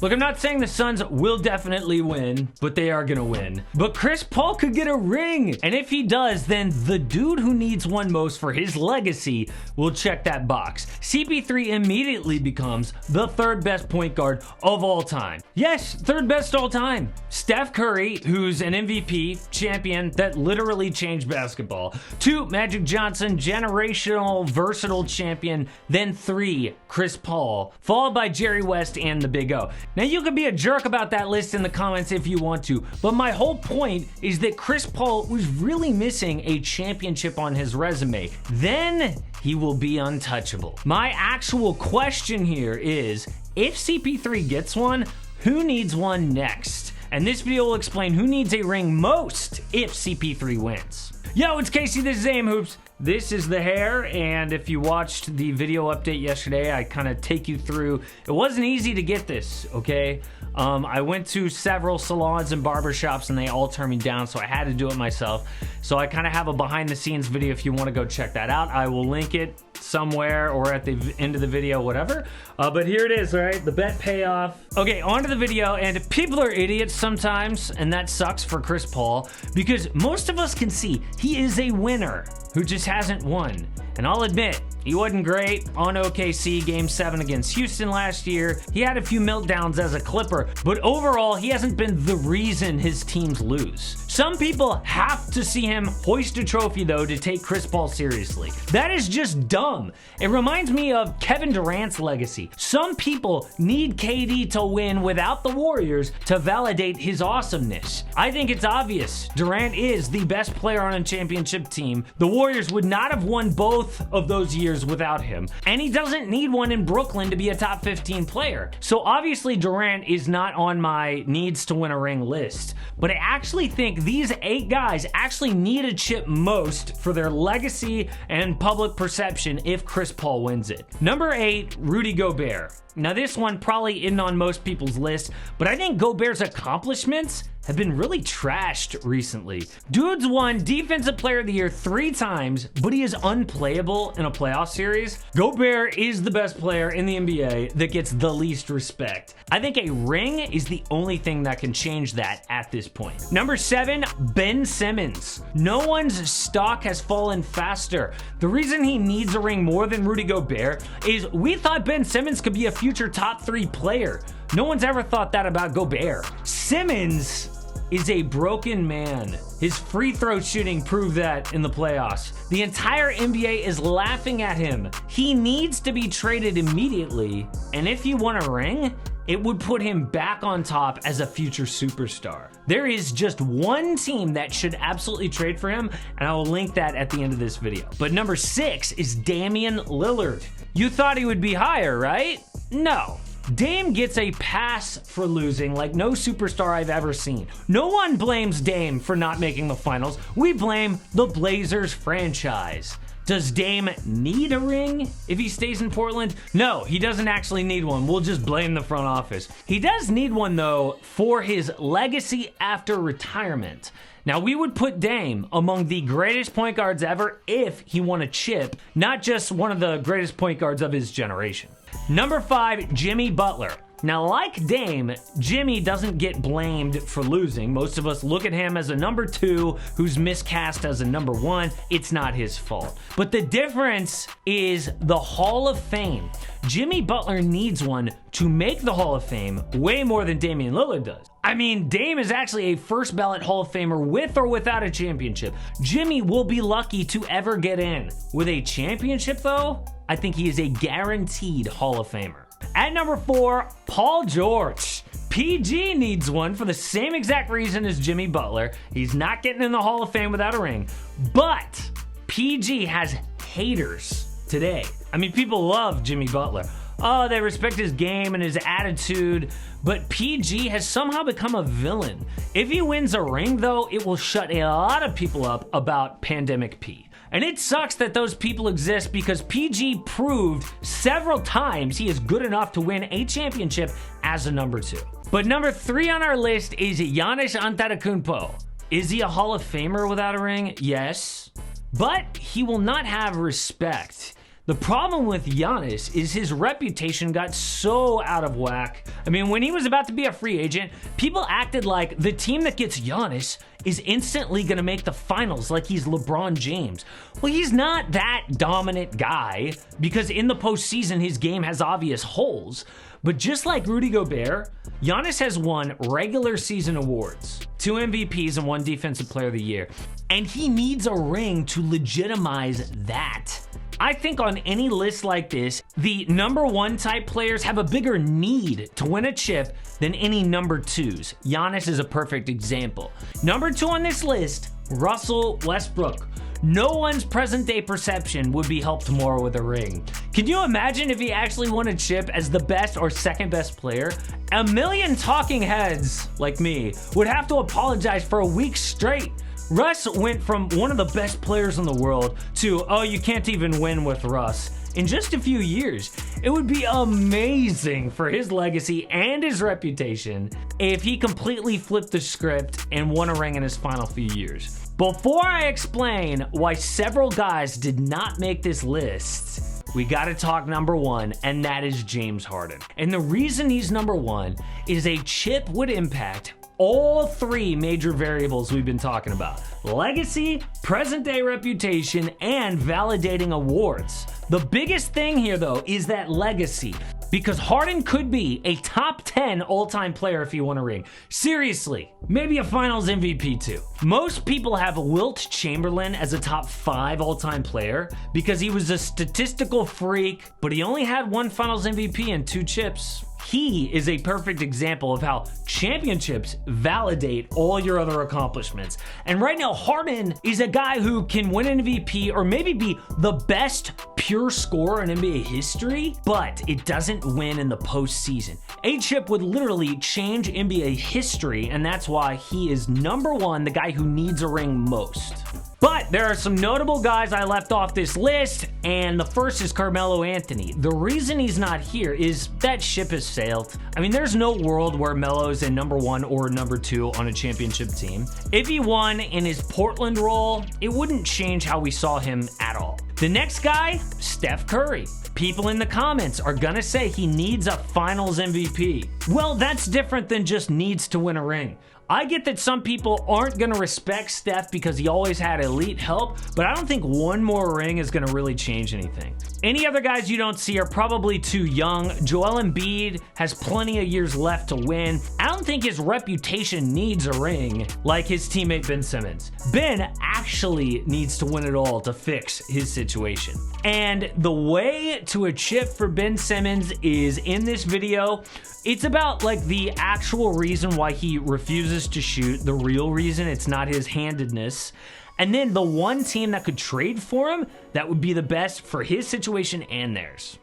Look, I'm not saying the Suns will definitely win, but they are gonna win. But Chris Paul could get a ring. And if he does, then the dude who needs one most for his legacy will check that box. CP3 immediately becomes the third best point guard of all time. Yes, third best all time. Steph Curry, who's an MVP champion that literally changed basketball. 2, Magic Johnson, generational versatile champion. Then 3, Chris Paul, followed by Jerry West and the Big O. Now, you can be a jerk about that list in the comments if you want to, but my whole point is that Chris Paul was really missing a championship on his resume. Then he will be untouchable. My actual question here is, if CP3 gets one, who needs one next? And this video will explain who needs a ring most if CP3 wins. Yo, it's Casey, this is AM Hoops. This is the hair, and if you watched the video update yesterday, I kind of take you through. It wasn't easy to get this, okay? I went to several salons and barbershops, and they all turned me down, so I had to do it myself. So I kind of have a behind-the-scenes video if you want to go check that out. I will link it somewhere or at the end of the video, whatever. But here it is, all right? The bet payoff. Okay, on to the video, and people are idiots sometimes, and that sucks for Chris Paul, because most of us can see he is a winner who just hasn't won. And I'll admit, he wasn't great on OKC Game 7 against Houston last year. He had a few meltdowns as a Clipper, but overall, he hasn't been the reason his teams lose. Some people have to see him hoist a trophy, though, to take Chris Paul seriously. That is just dumb. It reminds me of Kevin Durant's legacy. Some people need KD to win without the Warriors to validate his awesomeness. I think it's obvious. Durant is the best player on a championship team. The Warriors would not have won both of those years without him, and he doesn't need one in Brooklyn to be a top 15 player. So obviously Durant is not on my needs to win a ring list, but I actually think these 8 guys actually need a chip most for their legacy and public perception if Chris Paul wins it. Number 8, Rudy Gobert. Now this one probably isn't on most people's list, but I think Gobert's accomplishments have been really trashed recently. Dude's won Defensive Player of the Year 3 times, but he is unplayable in a playoff series. Gobert is the best player in the NBA that gets the least respect. I think a ring is the only thing that can change that at this point. Number 7, Ben Simmons. No one's stock has fallen faster. The reason he needs a ring more than Rudy Gobert is we thought Ben Simmons could be a future top 3 player. No one's ever thought that about Gobert. Simmons is a broken man. His free throw shooting proved that in the playoffs. The entire NBA is laughing at him. He needs to be traded immediately, and if he won a ring, it would put him back on top as a future superstar. There is just one team that should absolutely trade for him, and I will link that at the end of this video. But number 6 is Damian Lillard. You thought he would be higher, right? No. Dame gets a pass for losing like no superstar I've ever seen. No one blames Dame for not making the finals. We blame the Blazers franchise. Does Dame need a ring if he stays in Portland? No, he doesn't actually need one. We'll just blame the front office. He does need one, though, for his legacy after retirement. Now, we would put Dame among the greatest point guards ever if he won a chip, not just one of the greatest point guards of his generation. Number 5, Jimmy Butler. Now, like Dame, Jimmy doesn't get blamed for losing. Most of us look at him as a number 2 who's miscast as a number 1. It's not his fault. But the difference is the Hall of Fame. Jimmy Butler needs one to make the Hall of Fame way more than Damian Lillard does. I mean, Dame is actually a first ballot Hall of Famer with or without a championship. Jimmy will be lucky to ever get in. With a championship, though, I think he is a guaranteed Hall of Famer. At number 4, Paul George. PG needs one for the same exact reason as Jimmy Butler. He's not getting in the Hall of Fame without a ring, but PG has haters today. I mean, people love Jimmy Butler. Oh, they respect his game and his attitude, but PG has somehow become a villain. If he wins a ring, though, it will shut a lot of people up about Pandemic P. And it sucks that those people exist because PG proved several times he is good enough to win a championship as a number 2. But number 3 on our list is Giannis Antetokounmpo. Is he a Hall of Famer without a ring? Yes. But he will not have respect. The problem with Giannis is his reputation got so out of whack. I mean, when he was about to be a free agent, people acted like the team that gets Giannis is instantly gonna make the finals like he's LeBron James. Well, he's not that dominant guy because in the postseason, his game has obvious holes. But just like Rudy Gobert, Giannis has won regular season awards, 2 MVPs and 1 Defensive Player of the Year, and he needs a ring to legitimize that. I think on any list like this, the #1 type players have a bigger need to win a chip than any #2s. Giannis is a perfect example. #2 on this list, Russell Westbrook. No one's present day perception would be helped more with a ring. Can you imagine if he actually won a chip as the best or second best player? A million talking heads like me would have to apologize for a week straight. Russ went from one of the best players in the world to, oh, you can't even win with Russ in just a few years. It would be amazing for his legacy and his reputation if he completely flipped the script and won a ring in his final few years. Before I explain why several guys did not make this list, we gotta talk #1, and that is James Harden. And the reason he's #1 is a chip would impact all 3 major variables we've been talking about: legacy, present day reputation, and validating awards. The biggest thing here though is that legacy, because Harden could be a top 10 all-time player if he won a ring. Seriously, maybe a finals MVP too. Most people have Wilt Chamberlain as a top 5 all-time player because he was a statistical freak, but he only had 1 finals MVP and 2 chips. He is a perfect example of how championships validate all your other accomplishments. And right now, Harden is a guy who can win an MVP or maybe be the best pure scorer in NBA history, but it doesn't win in the postseason. A chip would literally change NBA history, and that's why he is #1, the guy who needs a ring most. But there are some notable guys I left off this list, and the first is Carmelo Anthony. The reason he's not here is that ship has sailed. I mean, there's no world where Melo's in #1 or #2 on a championship team. If he won in his Portland role, it wouldn't change how we saw him at all. The next guy, Steph Curry. People in the comments are gonna say he needs a finals MVP. Well, that's different than just needs to win a ring. I get that some people aren't gonna respect Steph because he always had elite help, but I don't think 1 more ring is gonna really change anything. Any other guys you don't see are probably too young. Joel Embiid has plenty of years left to win. I don't think his reputation needs a ring like his teammate Ben Simmons. Ben actually needs to win it all to fix his situation. And the way to a chip for Ben Simmons is in this video. It's about like the actual reason why he refuses to shoot, the real reason. It's not his handedness. And then the one team that could trade for him that would be the best for his situation and theirs.